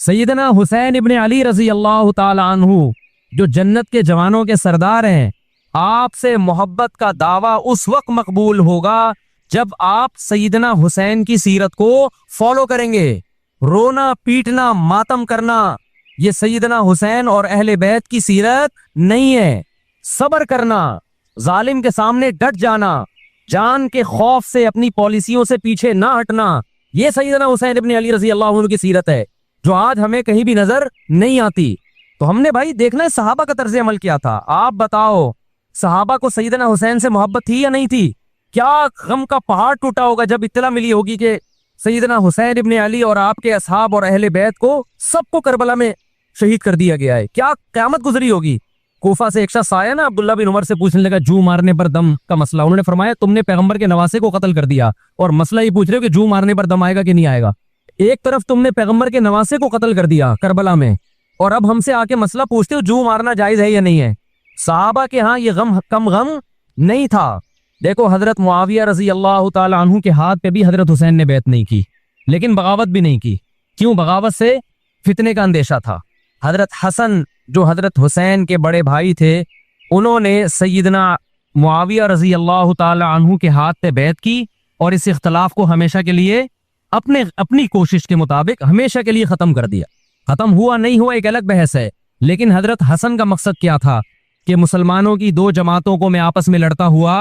सैयदना हुसैन इब्ने अली रजी अल्लाह ताला अन्हु जो जन्नत के जवानों के सरदार हैं, आपसे मोहब्बत का दावा उस वक्त मकबूल होगा जब आप सैयदना हुसैन की सीरत को फॉलो करेंगे। रोना पीटना मातम करना ये सैयदना हुसैन और अहले बैत की सीरत नहीं है। सब्र करना, जालिम के सामने डट जाना, जान के खौफ से अपनी पॉलिसियों से पीछे ना हटना, ये सैयदना हुसैन इब्ने अली रजी अल्लाह अन्हु की सीरत है जो आज हमें कहीं भी नजर नहीं आती। तो हमने भाई देखना है सहाबा का तर्ज अमल क्या था। आप बताओ, सहाबा को सैयदना हुसैन से मोहब्बत थी या नहीं थी? क्या गम का पहाड़ टूटा होगा जब इत्तला मिली होगी कि सैयदना हुसैन इब्ने अली और आपके असहाब और अहले बैत को सबको करबला में शहीद कर दिया गया है। क्या क़यामत गुजरी होगी। कोफा से एक शख्स आया ना, अब्दुल्ला बिन उमर से पूछने लगा जू मारने पर दम का मसला। उन्होंने फरमाया तुमने पैगंबर के नवासे को कत्ल कर दिया और मसला ये पूछ रहे हो कि जू मारने पर दम आएगा कि नहीं आएगा। एक तरफ तुमने पैगंबर के नवासे को कत्ल कर दिया करबला में, और अब हमसे आके मसला पूछते हो जू मारना जायज है या नहीं है। सहाबा के यहाँ ये गम कम गम नहीं था। देखो, हजरत मुआविया रजी अल्लाह ताला अन्हु के हाथ पे भी हजरत हुसैन ने बैत नहीं की, लेकिन बगावत भी नहीं की। क्यों? बगावत से फितने का अंदेशा था। हजरत हसन जो हजरत हुसैन के बड़े भाई थे, उन्होंने सैयदना मुआविया रजी अल्लाह ताला अन्हु के हाथ पे बैत की और इस इख्तलाफ को हमेशा के लिए अपनी कोशिश के मुताबिक हमेशा के लिए खत्म कर दिया। खत्म हुआ नहीं हुआ एक अलग बहस है, लेकिन हजरत हसन का मकसद क्या था कि मुसलमानों की दो जमातों को मैं आपस में लड़ता हुआ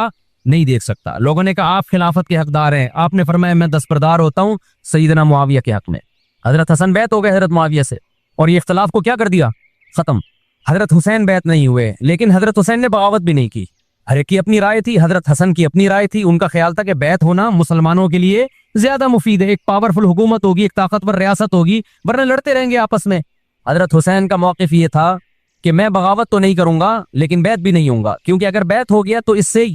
नहीं देख सकता। लोगों ने कहा आप खिलाफत के हकदार हैं, आपने फरमाया मैं दस्तबरदार होता हूं सैयदना मुआविया के हक में। हजरत हसन बैत हो गए हजरत मुआविया से और ये इख्तलाफ को क्या कर दिया? खत्म। हजरत हुसैन बैत नहीं हुए, लेकिन हजरत हुसैन ने बगावत भी नहीं की। हर एक की अपनी राय थी, हजरत हसन की अपनी राय थी। उनका ख्याल था कि बैत होना मुसलमानों के लिए ज्यादा मुफीद है, एक पावरफुल हुकूमत होगी, एक ताकतवर रियासत होगी, वरना लड़ते रहेंगे आपस में। हजरत हुसैन का मौक़िफ़ ये था कि मैं बगावत तो नहीं करूंगा लेकिन बैत भी नहीं होऊंगा, क्योंकि अगर बैत हो गया तो इससे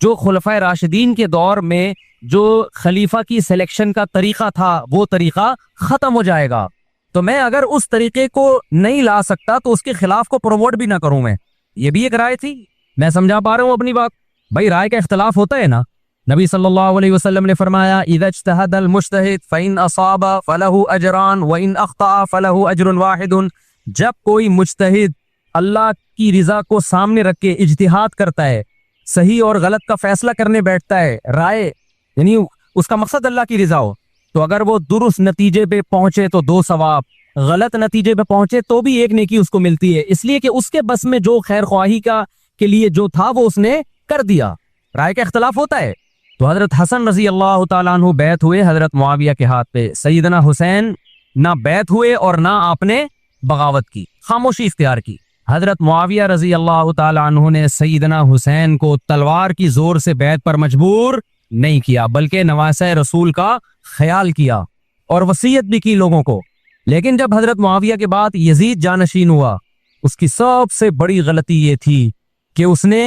जो खुलफाए राशिदीन के दौर में जो खलीफा की सिलेक्शन का तरीका था वो तरीका खत्म हो जाएगा। तो मैं अगर उस तरीके को नहीं ला सकता तो उसके खिलाफ को प्रमोट भी ना करूं मैं। ये भी एक राय थी। मैं समझा पा रहा हूं अपनी बात? भाई राय का इख्तलाफ होता है ना। नबी सल्लल्लाहु अलैहि वसल्लम ने फरमाया इज़ा इज्तहदल मुज्तहिद फ़इन असाबा फलहु अजरान व इन अख्ता फलहु अजरुन वाहिदुन। जब कोई मुज्तहिद अल्लाह की रिजा को सामने रख के इज्तिहाद करता है, सही और गलत का फैसला करने बैठता है, राय यानी उसका मकसद अल्लाह की रिजा हो, तो अगर वो दुरुस्त नतीजे पे पहुंचे तो 2 सवाब, गलत नतीजे पे पहुंचे तो भी 1 नेकी उसको मिलती है, इसलिए कि उसके बस में जो खैर ख्वाही का के लिए जो था वो उसने कर दिया। राय का इख्तलाफ होता है। तो हजरत हसन रजी अल्लाह ताला अन्हु बैत हुए हजरत मुआविया के हाथ पे। सैयदना हुसैन ना बैत हुए और ना आपने बगावत की, खामोशी इख्तियार की। हजरत मुआविया रजी अल्लाह ताला अन्हु ने सैयदना हुसैन को तलवार की जोर से बैत पर मजबूर नहीं किया, बल्कि नवासे रसूल का ख्याल किया और वसीयत भी की लोगों को। लेकिन जब हजरत मुआविया के बाद यजीद जानशीन हुआ, उसकी सबसे बड़ी गलती ये थी कि उसने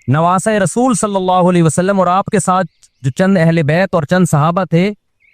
नवासे रसूल सल्लल्लाहु अलैहि वसल्लम और आपके साथ जो चंद अहले बैत और चंद सहाबा थे,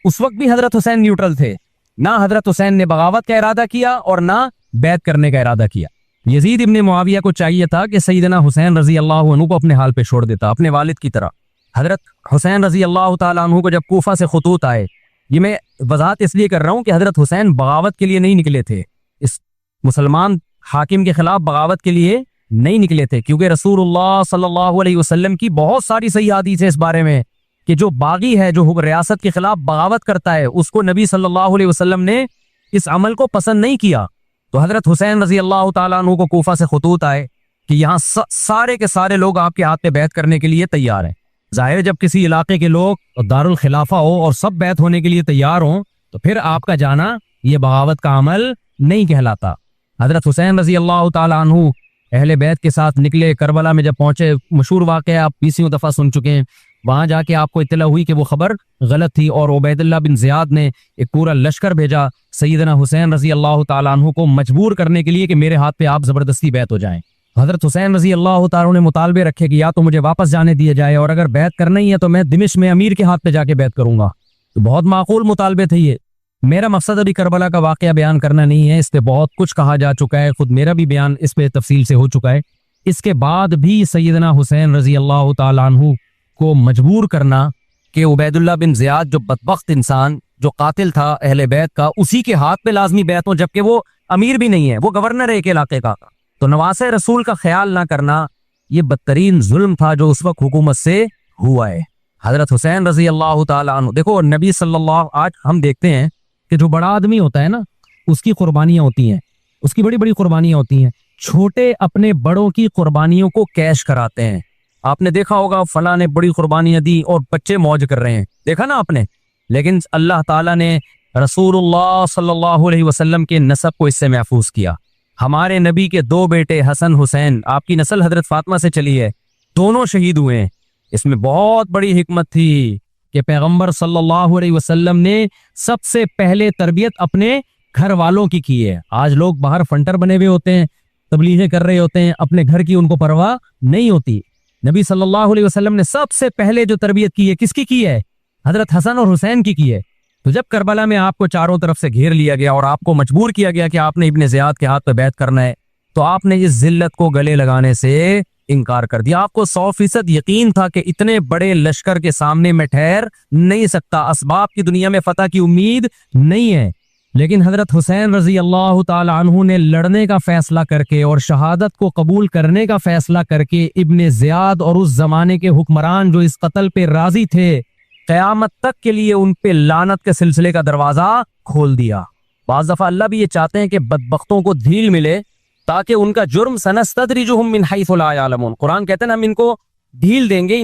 उस वक्त भी हजरत हुसैन न्यूट्रल थे। ना हजरत हुसैन ने बगावत का इरादा किया और ना बैत करने का इरादा किया। यजीद इब्ने मुआविया को चाहिए था कि सैयदना हुसैन रजी अल्लाह अन्हु को अपने हाल पे छोड़ देता, अपने वालिद की तरह। हजरत हुसैन रजी अल्लाह ताला अन्हु को जब कूफा से खुतूत आए, ये मैं वजाहत इसलिए कर रहा हूँ कि हजरत हुसैन बगावत के लिए नहीं निकले थे, इस मुसलमान हाकिम के खिलाफ बगावत के लिए नहीं निकले थे, क्योंकि रसूलुल्लाह सल्लल्लाहु अलैहि वसल्लम की बहुत सारी सही हदीस है इस बारे में कि जो बागी है, जो रियासत के खिलाफ बगावत करता है, उसको नबी सल्लल्लाहु अलैहि वसल्लम ने इस अमल को पसंद नहीं किया। तो हजरत हुसैन रजी अल्लाह ताला अन्हु को कूफा से खुतूत आए कि यहाँ सारे के सारे लोग आपके हाथ पे बैत करने के लिए तैयार हैं। जाहिर जब किसी इलाके के लोग दारुल खिलाफा हो और सब बैत होने के लिए तैयार हों, तो फिर आपका जाना ये बगावत का अमल नहीं कहलाता। हजरत हुसैन रजी अल्लाह ताला अन्हु अहले बैत के साथ निकले। करबला में जब पहुंचे, मशहूर वाक़या आप 20वीं दफ़ा सुन चुके हैं, वहां जाके आपको इत्तला हुई कि वो खबर गलत थी और उबैदुल्लाह बिन ज़ियाद ने एक पूरा लश्कर भेजा सैयदना हुसैन रजी अल्लाह ताला अन्हु को मजबूर करने के लिए कि मेरे हाथ पे आप जबरदस्ती बैत हो जाएं। हजरत हुसैन रजी अल्लाह ताला ने मुतालबे रखे कि या तो मुझे वापस जाने दिया जाए और अगर बैत करना ही है तो मैं दिमिश्क में अमीर के हाथ पे जाके बैत करूंगा। तो बहुत माकूल मुतालबे थे ये। मेरा मकसद अभी करबला का वाक़या बयान करना नहीं है, इस पे बहुत कुछ कहा जा चुका है, खुद मेरा भी बयान इस पे तफसील से हो चुका है। इसके बाद भी सैयदना हुसैन रजी अल्लाह ताला अन्हु को मजबूर करना कि उबैदुल्लाह बिन ज़ियाद जो बदबख्त इंसान जो कातिल था अहले बैत का, उसी के हाथ पे लाजमी बैत हो, जबकि वो अमीर भी नहीं है, वो गवर्नर है एक इलाके का। तो नवासे रसूल का ख्याल ना करना ये बदतरीन जुल्म था जो उस वक्त हुकूमत से हुआ है। हजरत हुसैन रजी अल्लाह ताला अन्हु, देखो नबी सल्लल्लाहु, आज हम देखते हैं कि जो बड़ा आदमी होता है ना, उसकी कुर्बानियां होती हैं, उसकी बड़ी बड़ी कुर्बानियां होती हैं। छोटे अपने बड़ों की कुर्बानियों को कैश कराते हैं। आपने देखा होगा फला ने बड़ी कुर्बानियां दी और बच्चे मौज कर रहे हैं, देखा ना आपने। लेकिन अल्लाह ताला ने रसूलुल्लाह सल्लल्लाहु अलैहि वसल्लम के नसब को इससे महफूज किया। हमारे नबी के दो बेटे हसन हुसैन, आपकी नस्ल हजरत फातिमा से चली है, दोनों शहीद हुए हैं। इसमें बहुत बड़ी हिकमत थी कि पैगंबर सल्लल्लाहु अलैहि वसल्लम ने सबसे पहले तरबियत अपने घर वालों की है। आज लोग बाहर फंटर बने हुए होते हैं, तबलीगें कर रहे होते हैं, अपने घर की उनको परवाह नहीं होती। नबी सल्लल्लाहु अलैहि वसल्लम ने सबसे पहले जो तरबियत की है, किसकी की है? हजरत हसन और हुसैन की है। तो जब करबला में आपको चारों तरफ से घेर लिया गया और आपको मजबूर किया गया कि आपने इब्ने ज़ियाद के हाथ पे बैत करना है, तो आपने इस जिल्लत को गले लगाने से इनकार कर दिया। आपको 100% यकीन था कि इतने बड़े लश्कर के सामने मैं ठहर नहीं सकता, असबाब की दुनिया में फतह की उम्मीद नहीं है। लेकिन हजरत हुसैन रजी अल्लाह ताला अन्हु ने लड़ने का फैसला करके और शहादत को कबूल करने का फैसला करके इब्ने ज़ियाद और उस जमाने के हुक्मरान जो इस कत्ल पे राजी थे, क़यामत तक के लिए उन पे लानत के सिलसिले का दरवाजा खोल दिया। बाज़ दफ़ा अल्लाह भी ये चाहते हैं कि बदबख्तों को ढील मिले ताकि उनका जुर्म सनस्तद्रिजुहुम मिन हैसु ला यअलमून। कुरान कहते हैं हम इनको ढील देंगे,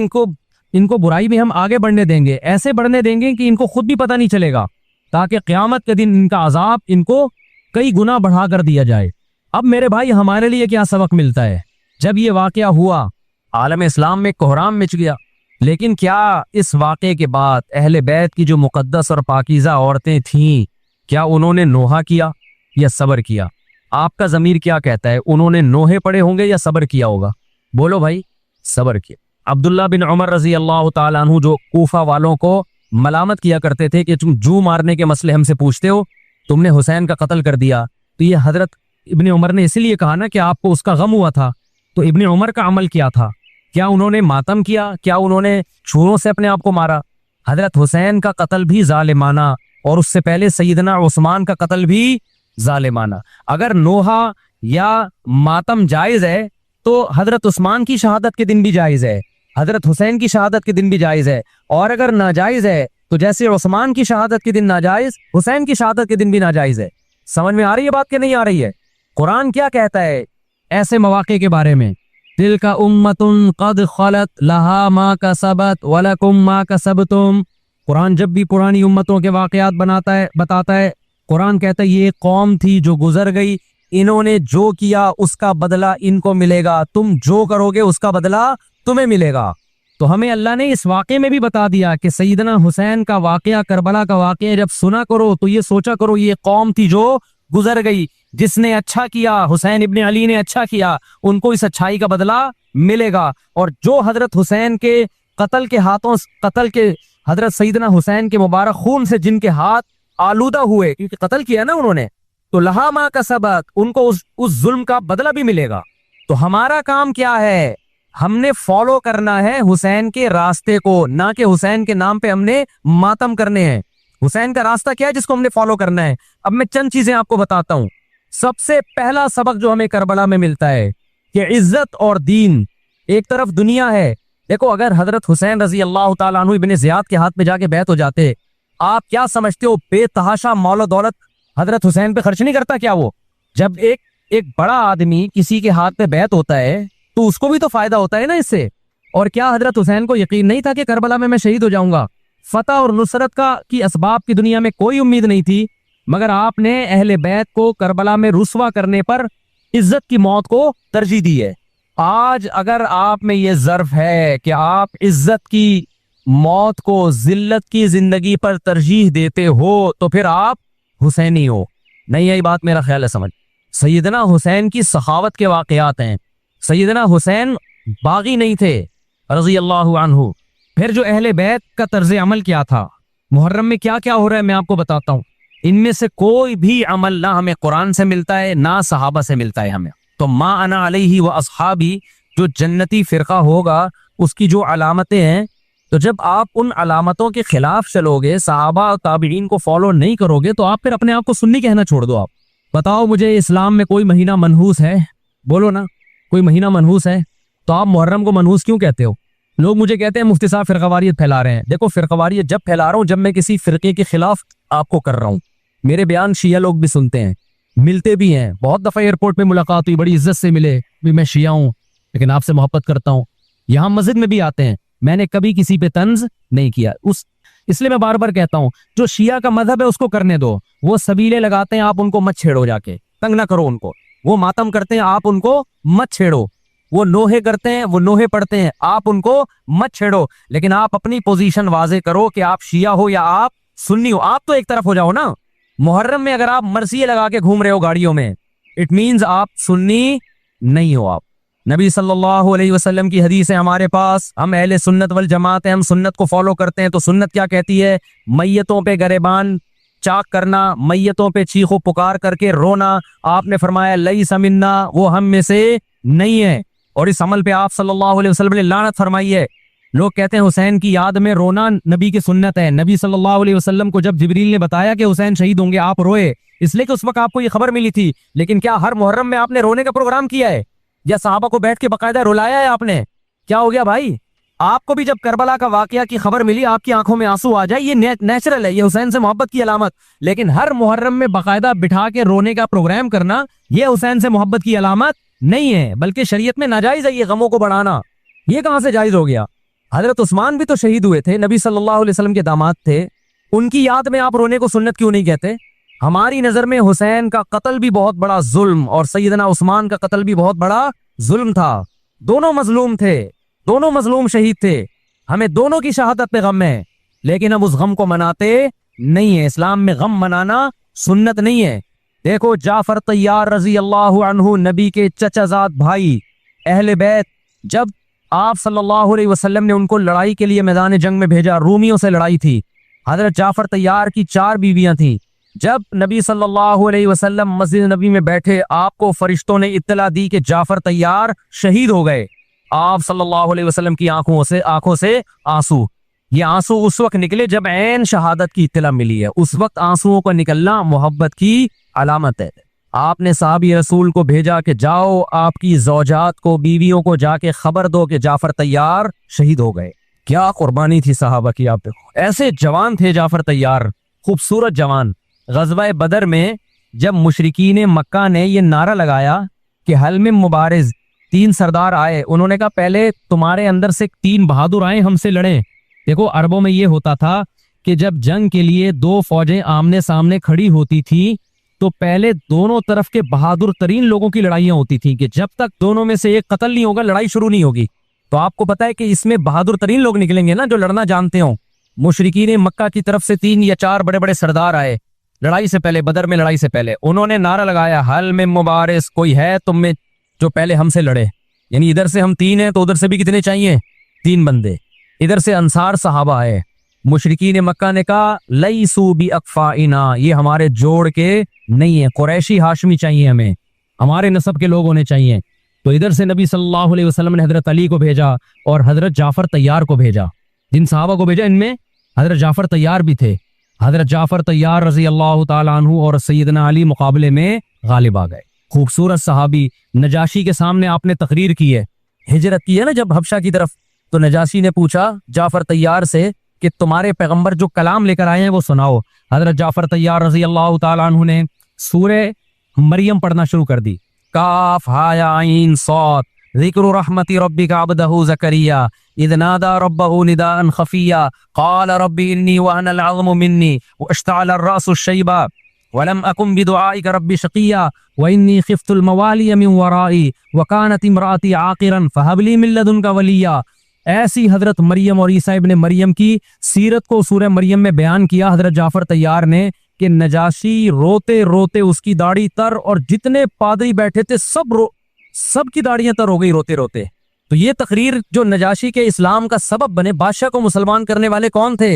इनको बुराई में हम आगे बढ़ने देंगे, ऐसे बढ़ने देंगे कि इनको खुद भी पता नहीं चलेगा, ताकि क़यामत के दिन इनका अजाब इनको कई गुना बढ़ा कर दिया जाए। अब मेरे भाई हमारे लिए क्या सबक मिलता है? जब ये वाक़या हुआ आलम इस्लाम में कोहराम मच गया, लेकिन क्या इस वाक़े के बाद अहले बैत की जो मुकद्दस और पाकीज़ा औरतें थीं, क्या उन्होंने नोहा किया या सब्र किया? आपका ज़मीर क्या कहता है, उन्होंने नोहे पड़े होंगे या सब्र किया होगा? बोलो भाई, सब्र किया। अब्दुल्ला बिन उमर रजी अल्लाह ताला अन्हु जो कूफा वालों को मलामत किया करते थे कि तुम जू मारने के मसले हमसे पूछते हो, तुमने हुसैन का कत्ल कर दिया, तो ये हजरत इब्ने उमर ने इसीलिए कहा ना कि आपको उसका गम हुआ था। तो इब्ने उमर का अमल क्या था? क्या उन्होंने मातम किया? क्या उन्होंने छुरों से अपने आप को मारा? हजरत हुसैन का कत्ल भी जालिमाना और उससे पहले सैयदना उस्मान का कत्ल भी जालिमाना। अगर नोहा या मातम जायज है तो हजरत उस्मान की शहादत के दिन भी जायज है, हजरत हुसैन की शहादत के दिन भी जायज है। और अगर नाजायज है तो जैसे उस्मान की शहादत के दिन नाजायज, हुसैन की शहादत के दिन भी नाजायज है। समझ में आ रही है बात कि नहीं आ रही है? कुरान क्या कहता है ऐसे मौके के बारे में? तिलका उम्मतुन कद खलत लहा मा कसबत वलकुम मा कसबतुम। कुरान जब भी पुरानी उम्मतों के वाकयात बताता है, कुरान कहता है ये कौम थी जो गुजर गई, इन्होंने जो किया उसका बदला इनको मिलेगा, तुम जो करोगे उसका बदला तुम्हें मिलेगा। तो हमें अल्लाह ने इस वाक़े में भी बता दिया कि सैयदना हुसैन का वाक़या, करबला का वाक़या जब सुना करो तो ये सोचा करो ये कौम थी जो गुजर गई, जिसने अच्छा किया, हुसैन इब्ने अली ने अच्छा किया, उनको इस अच्छाई का बदला मिलेगा। और जो हजरत हुसैन के कत्ल के हजरत सैयदना हुसैन के मुबारक खून से जिनके हाथ आलूदा हुए, क्योंकि कत्ल किया ना उन्होंने, तो लहा मा कसबत, उनको उस जुल्म का बदला भी मिलेगा। तो हमारा काम क्या है? हमने फॉलो करना है हुसैन के रास्ते को, ना कि हुसैन के नाम पे हमने मातम करने हैं। हुसैन का रास्ता क्या है जिसको हमने फॉलो करना है? अब मैं चंद चीजें आपको बताता हूं। सबसे पहला सबक जो हमें करबला में मिलता है कि इज्जत और दीन, एक तरफ दुनिया है। देखो अगर हजरत हुसैन रजी अल्लाह ताला अन्हु इब्ने ज़ियाद के हाथ में जाके बैत हो जाते, आप क्या समझते हो बेतहाशा मौल दौलत हजरत हुसैन पे खर्च नहीं करता क्या वो? जब एक बड़ा आदमी किसी के हाथ पे बैत होता है तो उसको भी तो फायदा होता है ना इससे। और क्या हजरत हुसैन को यकीन नहीं था कि करबला में मैं शहीद हो जाऊंगा? फतह और नुसरत की असबाब की दुनिया में कोई उम्मीद नहीं थी, मगर आपने अहले बैत को करबला में रुसवा करने पर इज्जत की मौत को तरजीह दी है। आज अगर आप में ये ज़र्फ है कि आप इज्जत की मौत को जिल्लत की जिंदगी पर तरजीह देते हो, तो फिर आप हुसैनी हो। नहीं, यही बात मेरा ख्याल है समझ। सैयदना हुसैन की सखावत के वाकयात हैं। सैयदना हुसैन बागी नहीं थे रज़ी अल्लाहु अन्हु। फिर जो अहले बैत का तर्ज अमल क्या था, मुहर्रम में क्या क्या हो रहा है मैं आपको बताता हूँ। इनमें से कोई भी अमल ना हमें कुरान से मिलता है ना सहाबा से मिलता है हमें। तो मा अना अलैहि व अस्हाबी जो जन्नती फिरका होगा उसकी जो अलामतें हैं, तो जब आप उन अलामतों के खिलाफ चलोगे, सहाबा और ताबीन को फॉलो नहीं करोगे, तो आप फिर अपने आप को सुन्नी कहना छोड़ दो। आप बताओ मुझे, इस्लाम में कोई महीना मनहूस है? बोलो ना, कोई महीना मनहूस है? तो आप मुहर्रम को मनहूस क्यों कहते हो? लोग मुझे कहते हैं मुफ्ती साहब फिरकावारियत फैला रहे हैं। देखो, फिरकावारियत जब फैला रहा हूं जब मैं किसी फिरके के खिलाफ आपको कर रहा हूं। मेरे बयान शिया लोग भी सुनते हैं, मिलते भी हैं। बहुत दफा एयरपोर्ट पे मुलाकात हुई, बड़ी इज्जत से मिले, भी मैं शिया हूं लेकिन आपसे मोहब्बत करता हूं। यहाँ मस्जिद में भी आते हैं, मैंने कभी किसी पे तंज नहीं किया। इसलिए मैं बार बार कहता हूं, जो शिया का मजहब है उसको करने दो। वो सबीले लगाते हैं, आप उनको मत छेड़ो, जाके तंग ना करो उनको। वो मातम करते हैं, आप उनको मत छेड़ो। वो नोहे करते हैं, वो नोहे पढ़ते हैं, आप उनको मत छेड़ो। लेकिन आप अपनी पोजीशन वाजे करो कि आप शिया हो या आप सुन्नी हो। आप तो एक तरफ हो जाओ ना। मुहर्रम में अगर आप मर्सिये लगा के घूम रहे हो गाड़ियों में, इट मींस आप सुन्नी नहीं हो। आप नबी सल्लल्लाहु अलैहि वसल्लम की हदीस है हमारे पास, हम अहले सुन्नत वल जमात हैं, हम सुन्नत को फॉलो करते हैं। तो सुन्नत क्या कहती है? मैयतों पे गरेबान चाक करना, मैयतों पे चीखो पुकार करके रोना। आपने फरमाया लईसा मिन्ना, वो हम में से नहीं है। और इस अमल पे आप सल्लल्लाहु अलैहि वसल्लम ने लानत फरमाई है। लोग कहते हैं हुसैन की याद में रोना नबी की सुन्नत है। नबी सल्लल्लाहु अलैहि वसल्लम को जब जिब्रील ने बताया कि हुसैन शहीद होंगे, आप रोए, इसलिए कि उस वक्त आपको ये खबर मिली थी। लेकिन क्या हर मुहर्रम में आपने रोने का प्रोग्राम किया है या सहाबा को बैठ के बकायदा रुलाया है आपने? क्या हो गया भाई? आपको भी जब करबला का वाकया की खबर मिली, आपकी आंखों में आंसू आ जाए, ये नेचुरल है, ये हुसैन से मोहब्बत की अलामत। लेकिन हर मुहर्रम में बकायदा बिठा के रोने का प्रोग्राम करना, ये हुसैन से मोहब्बत की अलामत नहीं है, बल्कि शरीयत में नाजायज है ये गमों को बढ़ाना। ये कहां से जायज हो गया? हजरत उस्मान भी तो शहीद हुए थे, नबी सल्लल्लाहु अलैहि वसल्लम के दामाद थे। उनकी याद में आप रोने को सुन्नत क्यों नहीं कहते? हमारी नजर में हुसैन का कत्ल भी बहुत बड़ा जुल्म और सैयदना उस्मान का कत्ल भी बहुत बड़ा जुल्म था। दोनों मजलूम थे, दोनों मजलूम शहीद थे। हमें दोनों की शहादत पे गम है, लेकिन हम उस गम को मनाते नहीं है। इस्लाम में गम मनाना सुन्नत नहीं है। देखो, जाफर तैयार रजी अल्लाह अन्हु, नबी के चचाजाद भाई, अहले बैत, जब आप सल्लल्लाहु अलैहि वसल्लम ने उनको लड़ाई के लिए मैदान जंग में भेजा, रूमियों से लड़ाई थी। हजरत जाफर तैयार की 4 बीवियां थीं। जब नबी सल्लल्लाहु अलैहि वसल्लम मस्जिद नबी में बैठे, आपको फरिश्तों ने इत्तला दी कि जाफर तैयार शहीद हो गए। आप सल्लल्लाहु अलैहि वसल्लम की आंखों से आंसू, ये आंसू उस वक्त निकले जब ऐन शहादत की इत्तला मिली है। उस वक्त आंसुओं का निकलना मोहब्बत की अलामत है। आपने साहबी रसूल को भेजा कि जाओ आपकी ज़ौजात को, बीवियों को जाके खबर दो कि जाफर तैयार शहीद हो गए। क्या कुर्बानी थी सहाबा की, आप देखो। ऐसे जवान थे जाफर तैयार, खूबसूरत जवान। ग़ज़वा बदर में जब मुशरिकीन मक्का ने ये नारा लगाया कि हल में मुबारिज, 3 सरदार आए, उन्होंने कहा पहले तुम्हारे अंदर से 3 बहादुर आए, हमसे लड़ें। देखो, अरबों में ये होता था कि जब जंग के लिए 2 फौजें आमने सामने खड़ी होती थी, तो पहले दोनों तरफ के बहादुर तरीन लोगों की लड़ाइयां होती थी कि जब तक दोनों में से एक कत्ल नहीं होगा, लड़ाई शुरू नहीं होगी। तो आपको पता है कि इसमें बहादुर तरीन लोग निकलेंगे ना, जो लड़ना जानते हो। मुशरिकीन मक्का की तरफ से 3 या 4 बड़े बड़े सरदार आए लड़ाई से पहले, बदर में लड़ाई से पहले। उन्होंने नारा लगाया, हल में मुबारिस, कोई है तुम में जो पहले हमसे लड़े। यानी इधर से हम 3 हैं तो उधर से भी कितने चाहिए? 3 बंदे। इधर से अंसार सहाबा आए। मुशरिकीन मक्का ने कहा लईसू बी अकफाइना, ये हमारे जोड़ के नहीं है, कुरैशी हाशमी चाहिए, हमें हमारे नस्ब के लोग होने चाहिए। तो इधर से नबी सल्लल्लाहु अलैहि वसल्लम ने हजरत अली को भेजा और हजरत जाफर तैयार को भेजा। जिन सहाबा को भेजा, इनमें हजरत जाफर तैयार भी थे। हजरत जाफर तैयार रजी अल्लाह ताला अन्हु और सैयदना अली मुकाबले में गालिब आ गए। खूबसूरत सहाबी, नजाशी के सामने आपने तकरीर की है, हिजरत की है ना जब हबशा की तरफ, तो नजाशी ने पूछा जाफर तैयार से कि तुम्हारे पैगंबर जो कलाम लेकर आए हैं वो सुनाओ। हजरत जाफर तैयार रजी अल्लाह ताला अन्हु ने सूरे मरियम पढ़ना शुरू कर दी। काफ हा या आइन सौत, ज़िक्र रहमति रब्बिका अब्दहु ज़करिया इज़ नादा रब्बहु निदाअन खफिया क़ाल रब्बी इन्नी वहनल अज़्मु मिन्नी वश्तअल अर्रअसु शैबा वलम अकुम बिदुआइका रब्बी शक़िया व इन्नी खिफ्तुल मवालिय मिन वराई व कानत इम्राती आक़िरन फ़हबली मिन लदुनका वलिया। ऐसी हजरत मरियम और ईसा इब्ने मरियम की सीरत को सूरह मरियम में बयान किया हजरत जाफर तैयार ने कि नजाशी रोते रोते, उसकी दाढ़ी तर, और जितने पादरी बैठे थे सब की दाढ़ियां तर हो गई रोते रोते। तो ये तकरीर जो नजाशी के इस्लाम का सबब बने, बादशाह को मुसलमान करने वाले कौन थे?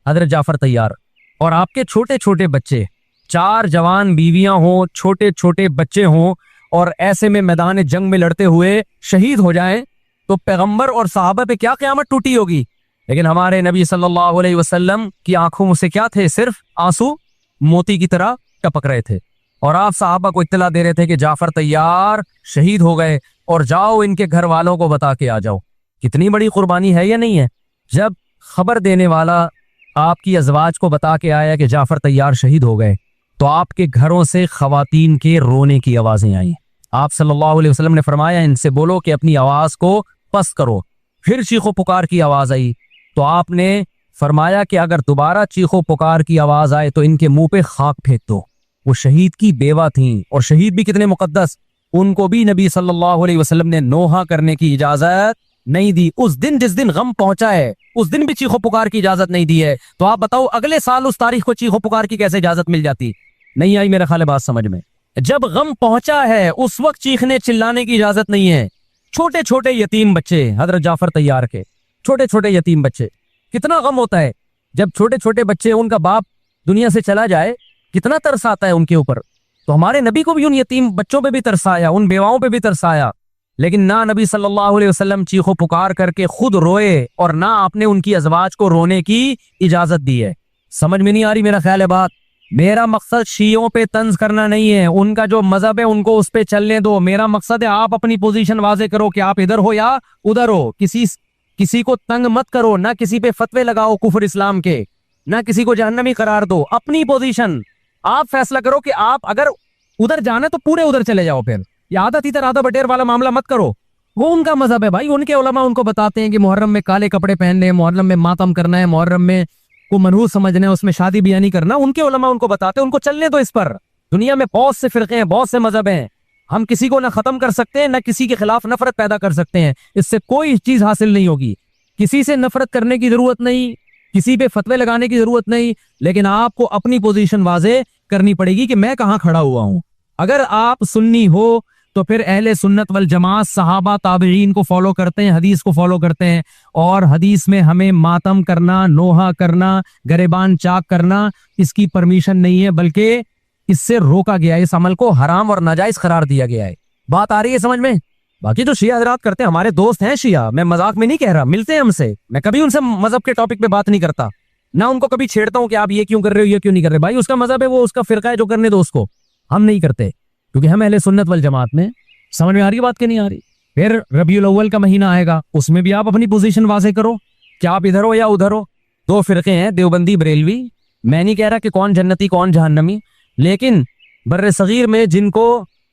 हजरत जाफर तैयार। और आपके छोटे छोटे बच्चे, 4 जवान बीवियां हों, छोटे छोटे बच्चे हों, और ऐसे में मैदान जंग में लड़ते हुए शहीद हो जाएं, तो पैगंबर और सहाबा पे क्या क़यामत टूटी होगी। लेकिन हमारे नबी सल्लल्लाहु अलैहि वसल्लम की आंखों से क्या थे, सिर्फ आंसू मोती की तरह टपक रहे थे। और आप साहबा को इत्तला दे रहे थे कि जाफर तैयार शहीद हो गए और जाओ इनके घर वालों को बता के आ जाओ। कितनी बड़ी कुर्बानी है या नहीं है? जब खबर देने वाला आपकी अजवाज को बता के आया कि जाफर तैयार शहीद हो गए, तो आपके घरों से खवातीन के रोने की आवाजें आई। आप सल्लल्लाहु अलैहि वसल्लम ने फरमाया, इनसे बोलो कि अपनी आवाज को पस्त करो। फिर चीखो पुकार की आवाज आई, तो आपने फरमाया कि अगर दोबारा चीखो पुकार की आवाज आए तो इनके मुंह पे खाक फेंक दो। वो शहीद की बेवा थीं, और शहीद भी कितने मुकद्दस, उनको भी नबी सल्लल्लाहु अलैहि वसल्लम ने नोहा करने की इजाजत नहीं दी। उस दिन जिस दिन गम पहुंचा है, उस दिन भी चीखो पुकार की इजाजत नहीं दी है। तो आप बताओ अगले साल उस तारीख को चीखो पुकार की कैसे इजाजत मिल जाती? नहीं आई मेरा ख्याल है बात समझ में। जब गम पहुंचा है उस वक्त चीखने चिल्लाने की इजाजत नहीं है। छोटे छोटे यतीम बच्चे, हजरत जाफर तैयार के छोटे छोटे यतीम बच्चे, कितना गम होता है जब छोटे छोटे बच्चे, उनका बाप दुनिया से चला जाए, कितना तरस आता है उनके ऊपर। तो हमारे नबी को भी उन यतीम बच्चों पे भी तरसाया, उन बेवाओं पे भी तरसाया। लेकिन ना नबी सल्लल्लाहु अलैहि वसल्लम चीखो पुकार करके खुद रोए, और ना आपने उनकी अजवाज को रोने की इजाजत दी है। समझ में नहीं आ रही मेरा ख्याल है बात। मेरा मकसद शियों पे तंज करना नहीं है, उनका जो मजहब है उनको उस पे चलने दो। मेरा मकसद है आप अपनी पोजीशन वाजे करो कि आप इधर हो या उधर हो। किसी को तंग मत करो, ना किसी पे फतवे लगाओ कुफर इस्लाम के, ना किसी को जहन्नमी करार दो। अपनी पोजीशन आप फैसला करो कि आप अगर उधर जाना तो पूरे उधर चले जाओ। फिर ये आधा तीतर आधा बटेर वाला मामला मत करो। वो उनका मजहब है भाई, उनके उलमा उनको बताते हैं कि मुहर्रम में काले कपड़े पहनने, मुहर्रम में मातम करना है, मुहर्रम में को मनहूस समझना है, उसमें शादी बियाह नहीं करना। उनके उलमा उनको बताते हैं, उनको चलने दो इस पर। दुनिया में बहुत से फिरके हैं, बहुत से मजहब हैं। हम किसी को ना खत्म कर सकते हैं, ना किसी के खिलाफ नफरत पैदा कर सकते हैं। इससे कोई चीज हासिल नहीं होगी। किसी से नफरत करने की जरूरत नहीं, किसी पे फतवे लगाने की जरूरत नहीं, लेकिन आपको अपनी पोजीशन वाजे करनी पड़ेगी कि मैं कहां खड़ा हुआ हूं। अगर आप सुन्नी हो तो फिर अहले सुन्नत वल जमात, सहाबा ताबईन को फॉलो करते हैं, हदीस को फॉलो करते हैं। और हदीस में हमें मातम करना, नोहा करना, गरेबान चाक करना, इसकी परमिशन नहीं है, बल्कि इससे रोका गया है। इस अमल को हराम और नाजायज करार दिया गया है। बात आ रही है समझ में? बाकी जो शिया हजरात करते हैं, हमारे दोस्त हैं शिया, मैं मजाक में नहीं कह रहा, मिलते हैं हमसे, मैं कभी उनसे मजहब के टॉपिक पे बात नहीं करता, ना उनको कभी छेड़ता हूं कि आप ये क्यों कर रहे हो, ये क्यों नहीं कर रहे। भाई उसका मजहब है, वो उसका फिरका है, जो करने दो उसको। हम नहीं करते, क्योंकि हम अहले सुन्नत वल जमात में। समझ में आ रही बात कि नहीं आ रही? फिर रबीउल अव्वल का महीना आएगा, उसमें भी आप अपनी पोजीशन वाजे करो कि आप इधर हो या उधर हो। दो फिरके हैं, देवबंदी बरेलवी। मैं नहीं कह रहा कि कौन जन्नती कौन जहन्नमी, लेकिन बर्रे सगीर में जिनको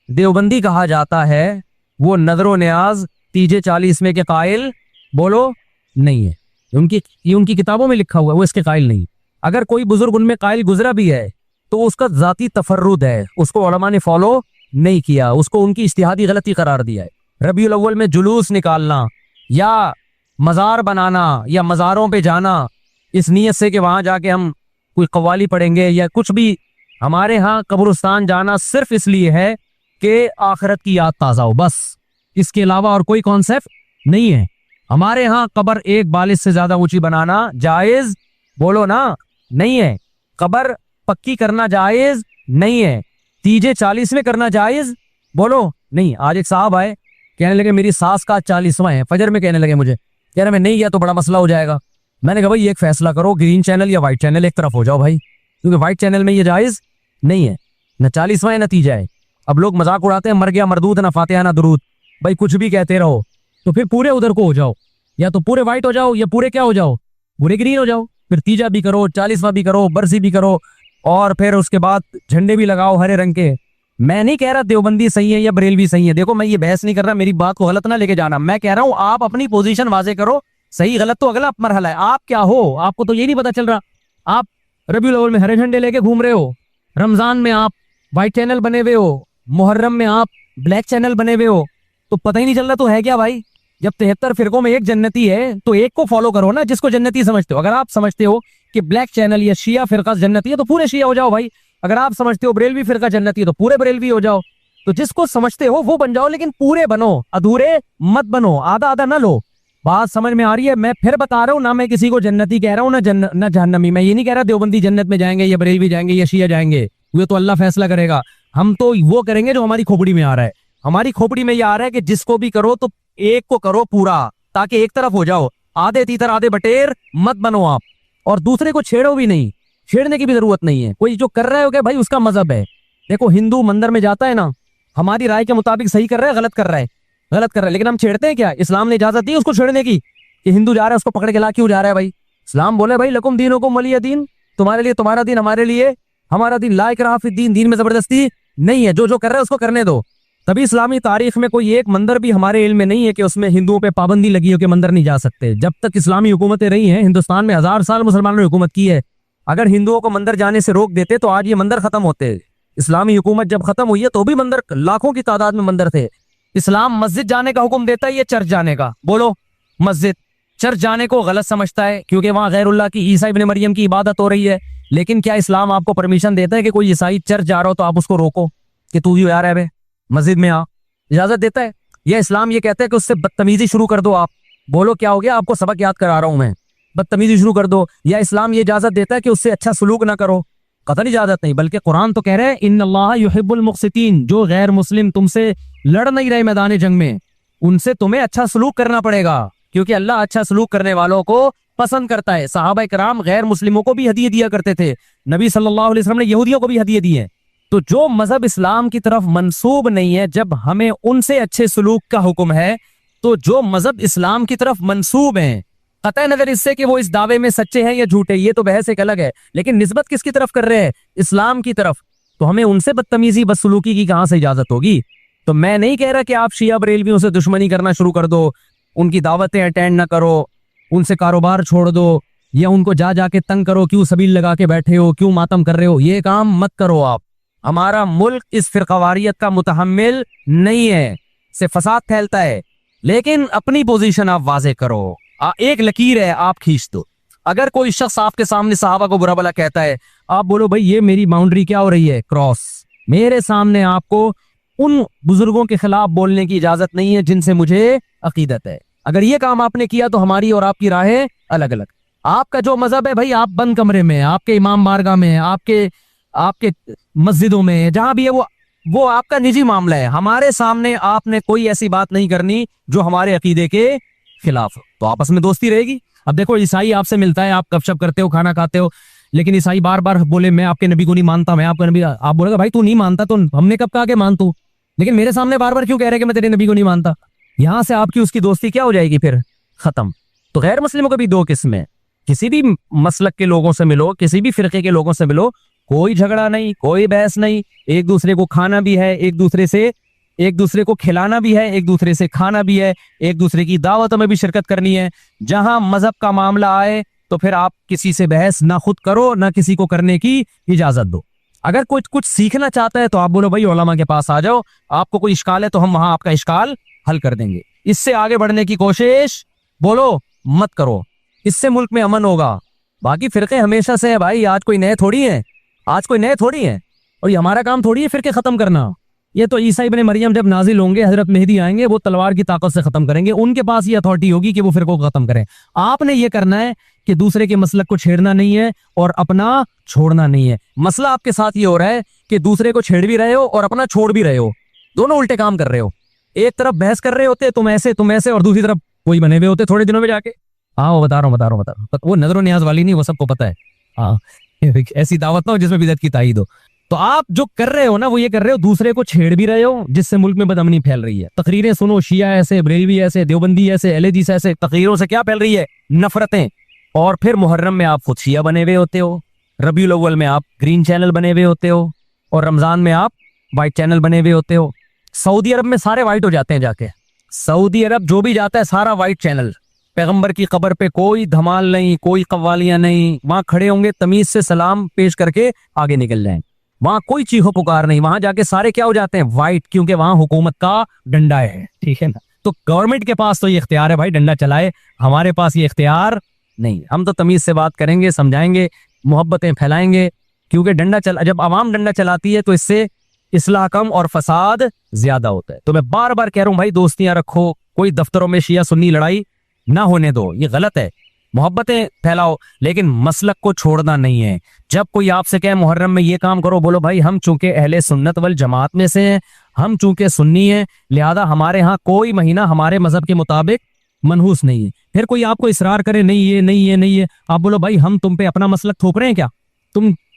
देवबंदी कहा जाता है वो नजरो न्याज तीजे 40 में के कायल बोलो नहीं है। ये उनकी किताबों में लिखा हुआ है, वो इसके कायल नहीं। अगर कोई बुजुर्ग उनमें कायल गुजरा भी है तो उसका जाती तफर्रुद है, उसको उलमा ने फॉलो नहीं किया, उसको उनकी इज्तिहादी गलती करार दिया है। रबीउल अव्वल में जुलूस निकालना या मजार बनाना या मजारों पे जाना इस नीयत से कि वहां जाके हम कोई कव्वाली पढ़ेंगे या कुछ भी, हमारे यहाँ कब्रिस्तान जाना सिर्फ इसलिए है कि आखिरत की याद ताज़ा हो, बस। इसके अलावा और कोई कॉन्सेप्ट नहीं है। हमारे यहाँ कब्र एक बालिश से ज्यादा ऊंची बनाना जायज बोलो ना नहीं है। कब्र पक्की करना जायज नहीं है। तीजे 40 में करना जायज बोलो नहीं। आज एक साहब आए, कहने लगे मेरी सास का 40वां है, फजर में कहने लगे मुझे, कह रहे मैं नहीं गया तो बड़ा मसला हो जाएगा। मैंने कहा भाई एक फैसला करो, ग्रीन चैनल या व्हाइट चैनल, एक तरफ हो जाओ भाई, क्योंकि व्हाइट चैनल में ये जायज नहीं है, न 40वां है न तीजा है। अब लोग मजाक उड़ाते हैं मर गया मरदूद, ना फातिहा ना दुरूद। भाई कुछ भी कहते रहो, तो फिर पूरे उधर को हो जाओ, या तो पूरे व्हाइट हो जाओ या पूरे क्या हो जाओ, पूरे ग्रीन हो जाओ। फिर तीजा भी करो, 40वां भी करो, बरसी भी करो, और फिर उसके बाद झंडे भी लगाओ हरे रंग के। मैं नहीं कह रहा देवबंदी सही है या बरेलवी सही है, देखो मैं ये बहस नहीं कर रहा, मेरी बात को गलत ना लेके जाना। मैं कह रहा हूं आप अपनी पोजीशन वाजे करो, सही गलत तो अगला मरहला है। आप क्या हो आपको तो ये नहीं पता चल रहा। आप रबीउल अव्वल में हरे झंडे लेके घूम रहे हो, रमजान में आप व्हाइट चैनल बने हुए हो, मुहर्रम में आप ब्लैक चैनल बने हुए हो, तो पता ही नहीं चल रहा तो है क्या भाई। जब 73 फिरकों में एक जन्नती है तो एक को फॉलो करो ना, जिसको जन्नती समझते हो। अगर आप समझते हो कि ब्लैक चैनल या शिया फिरका जन्नती है तो पूरे शिया हो जाओ भाई। अगर आप समझते हो बरेलवी फिरका जन्नती है तो पूरे बरेलवी हो जाओ। तो जिसको समझते हो वो बन जाओ, लेकिन पूरे बनो, अधूरे मत बनो, आधा आधा ना लो। बात समझ में आ रही है? मैं फिर बता रहा हूँ ना, मैं किसी को जन्नती कह रहा हूँ ना जहन्नमी। मैं ये नहीं कह रहा देवबंदी जन्नत में जाएंगे या बरेलवी जाएंगे या शिया जाएंगे, ये तो अल्लाह फैसला करेगा। हम तो वो करेंगे जो हमारी खोपड़ी में आ रहा है। हमारी खोपड़ी में ये आ रहा है कि जिसको भी करो तो एक को करो पूरा, ताकि एक तरफ हो जाओ। आधे तीतर आधे बटेर मत बनो आप, और दूसरे को छेड़ो भी नहीं, छेड़ने की भी जरूरत नहीं है। कोई जो कर रहा है हो गया भाई, उसका मजहब है। देखो हिंदू मंदिर में जाता है ना, हमारी राय के मुताबिक सही कर रहा है, गलत कर रहा है, गलत कर रहा है, लेकिन हम छेड़ते हैं क्या? इस्लाम ने इजाजत दी उसको छेड़ने की कि हिंदू जा रहा है उसको पकड़ के ला क्यों जा रहा है भाई? इस्लाम बोले भाई लकुम दीनुकुम वलिय दीन, तुम्हारे लिए तुम्हारा दिन, हमारे लिए हमारा दिन, ला इकराह फिद्दीन, दीन में जबरदस्ती नहीं है, जो जो कर रहा है उसको करने दो। तभी इस्लामी तारीख में कोई एक मंदिर भी हमारे इल्म में नहीं है कि उसमें हिंदुओं पे पाबंदी लगी हो कि मंदिर नहीं जा सकते। जब तक इस्लामी हुकूमतें रही हैं, हिंदुस्तान में 1000 साल मुसलमानों ने हुकूमत की है। अगर हिंदुओं को मंदिर जाने से रोक देते तो आज ये मंदिर खत्म होते। इस्लामी हुकूमत जब खत्म हुई है तो भी मंदिर, लाखों की तादाद में मंदिर थे। इस्लाम मस्जिद जाने का हुक्म देता है, ये चर्च जाने का। बोलो, मस्जिद चर्च जाने को गलत समझता है क्योंकि वहां गैरुल्लाह की, ईसा इब्ने मरियम की इबादत हो रही है। लेकिन क्या इस्लाम आपको परमिशन देता है कि कोई ईसाई चर्च जा रहा हो तो आप उसको रोको कि तू यार है बे मस्जिद में आ? इजाजत देता है? या इस्लाम ये कहता है कि उससे बदतमीजी शुरू कर दो आप? बोलो क्या हो गया? आपको सबक याद करा रहा हूं मैं, बदतमीजी शुरू कर दो। या इस्लाम ये इजाजत देता है कि उससे अच्छा सलूक ना करो? कतई इजाजत नहीं, बल्कि कुरान तो कह रहे हैं इन्नल्लाह युहिब्बुल मुक़सितीन, जो गैर मुस्लिम तुमसे लड़ नहीं रहे मैदान जंग में, उनसे तुम्हें अच्छा सलूक करना पड़ेगा, क्योंकि अल्लाह अच्छा सलूक करने वालों को पसंद करता है। सहाबा कराम गैर मुस्लिमों को भी हदिये दिया करते थे, नबी सल्लल्लाहु अलैहि वसल्लम ने यहूदियों को भी हदिये दिए। तो जो मजहब इस्लाम की तरफ मंसूब नहीं है, जब हमें उनसे अच्छे सलूक का हुक्म है, तो जो मजहब इस्लाम की तरफ मंसूब है, कतई नजर इससे कि वो इस दावे में सच्चे हैं या झूठे, ये तो बहस एक अलग है, लेकिन निस्बत किसकी तरफ कर रहे हैं? इस्लाम की तरफ। तो हमें उनसे बदतमीजी बदसलूकी की कहां से इजाजत होगी? तो मैं नहीं कह रहा कि आप शिया बरेलवियों से दुश्मनी करना शुरू कर दो, उनकी दावतें अटेंड ना करो, उनसे कारोबार छोड़ दो, या उनको जा जाके तंग करो, क्यों सबील लगा के बैठे हो, क्यों मातम कर रहे हो, ये काम मत करो आप। हमारा मुल्क इस फिरकावारियत का मुतहम्मिल नहीं है, से फसाद फैलता है। लेकिन अपनी पोजीशन आप वाजे करो, एक लकीर है आप खींच दो। अगर कोई शख्स आपके सामने सहाबा को बुरा भला कहता है, आप बोलो भाई ये मेरी बाउंड्री क्या हो रही है, क्रॉस। मेरे सामने आपको उन बुजुर्गों के खिलाफ बोलने की इजाजत नहीं है जिनसे मुझे अकीदत है। अगर ये काम आपने किया तो हमारी और आपकी राहें अलग अलग। आपका जो मजहब है भाई, आप बंद कमरे में, आपके इमाम बारगाह में, आपके मस्जिदों में, जहां भी है वो आपका निजी मामला है। हमारे सामने आपने कोई ऐसी बात नहीं करनी जो हमारे अकीदे के खिलाफ हो, तो आपस में दोस्ती रहेगी। अब देखो ईसाई आपसे मिलता है, आप गपशप करते हो, खाना खाते हो, लेकिन ईसाई बार बार बोले मैं आपके नबी को नहीं मानता, मैं आपका नबी, आप बोलेगा भाई तू नहीं मानता तो हमने कब कहा कि मान तू, लेकिन मेरे सामने बार बार क्यों कह रहे कि मैं तेरे नबी को नहीं मानता? यहां से आपकी उसकी दोस्ती क्या हो जाएगी फिर? खत्म। तो गैर मुस्लिमों को भी दो किस्में, किसी भी मसलक के लोगों से मिलो, किसी भी फिरके के लोगों से मिलो, कोई झगड़ा नहीं, कोई बहस नहीं, एक दूसरे को खाना भी है, एक दूसरे को खिलाना भी है, एक दूसरे से खाना भी है, एक दूसरे की दावतों में भी शिरकत करनी है। जहां मजहब का मामला आए तो फिर आप किसी से बहस ना खुद करो ना किसी को करने की इजाजत दो। अगर कोई कुछ सीखना चाहता है तो आप बोलो भाई उलमा के पास आ जाओ, आपको कोई इश्काल है तो हम वहां आपका इश्काल हल कर देंगे। इससे आगे बढ़ने की कोशिश बोलो मत करो, इससे मुल्क में अमन होगा। बाकी फिरके हमेशा से है भाई, आज कोई नए थोड़ी है, आज कोई नए थोड़ी है, और ये हमारा काम थोड़ी है फिरके खत्म करना। ये तो ईसा इब्ने मरियम जब नाजिल होंगे, हजरत मेहदी आएंगे, वो तलवार की ताकत से खत्म करेंगे, उनके पास ये अथॉरिटी होगी कि वो फिरकों को खत्म करें। आपने ये करना है कि दूसरे के मसलक को छेड़ना नहीं है और अपना छोड़ना नहीं है। मसला आपके साथ ये हो रहा है कि दूसरे को छेड़ भी रहे हो और अपना छोड़ भी रहे हो, दोनों उल्टे काम कर रहे हो। एक तरफ बहस कर रहे होते तुम ऐसे, और दूसरी तरफ कोई बने हुए होते थोड़े दिनों में जाके। हाँ वो बता रहा हूँ, वो नजर न्याज वाली नहीं, वो सबको पता है। हाँ ऐसी दावत ना हो जिसमें बिदअत की ताईद हो। तो आप जो कर रहे हो ना, वो ये कर रहे हो, दूसरे को छेड़ भी रहे हो, जिससे मुल्क में बदअमनी फैल रही है। तकरीरें सुनो, शिया ऐसे, बरेलवी ऐसे, देवबंदी ऐसे, अहले हदीस ऐसे, तकरीरों से क्या फैल रही है? नफरतें। और फिर मुहर्रम में आप खुद शिया बने हुए होते हो, रबीउल अव्वल में आप ग्रीन चैनल बने हुए होते हो, और रमजान में आप व्हाइट चैनल बने हुए होते हो। सऊदी अरब में सारे व्हाइट हो जाते हैं जाके, सऊदी अरब जो भी जाता है सारा व्हाइट चैनल। पैगंबर की कब्र पे कोई धमाल नहीं, कोई कव्वालियां नहीं, वहां खड़े होंगे तमीज से सलाम पेश करके आगे निकल जाएं। वहां कोई चीखो पुकार नहीं, वहां जाके सारे क्या हो जाते हैं? व्हाइट, क्योंकि वहां हुकूमत का डंडा है, ठीक है ना। तो गवर्नमेंट के पास तो ये इख्तियार है भाई डंडा चलाए, हमारे पास ये इख्तियार नहीं। हम तो तमीज से बात करेंगे, समझाएंगे, मोहब्बतें फैलाएंगे, क्योंकि जब आवाम डंडा चलाती है तो इससे इस्लाह कम और फसाद ज्यादा होता है। तो मैं बार बार कह रहा हूं भाई दोस्तियां रखो, कोई दफ्तरों में शिया सुन्नी लड़ाई ना होने दो, ये गलत है। मोहब्बतें फैलाओ, लेकिन मसलक को छोड़ना नहीं है। जब कोई आपसे कहे मुहर्रम में ये काम करो, बोलो भाई हम चूंकि अहले सुन्नत वल जमात में से हैं, हम चूंकि सुन्नी हैं, लिहाजा हमारे यहाँ कोई महीना हमारे मजहब के मुताबिक मनहूस नहीं है। फिर कोई आपको इसरार करे नहीं ये नहीं ये नहीं है, आप बोलो भाई हम तुम पे अपना मसलक थोप रहे हैं क्या?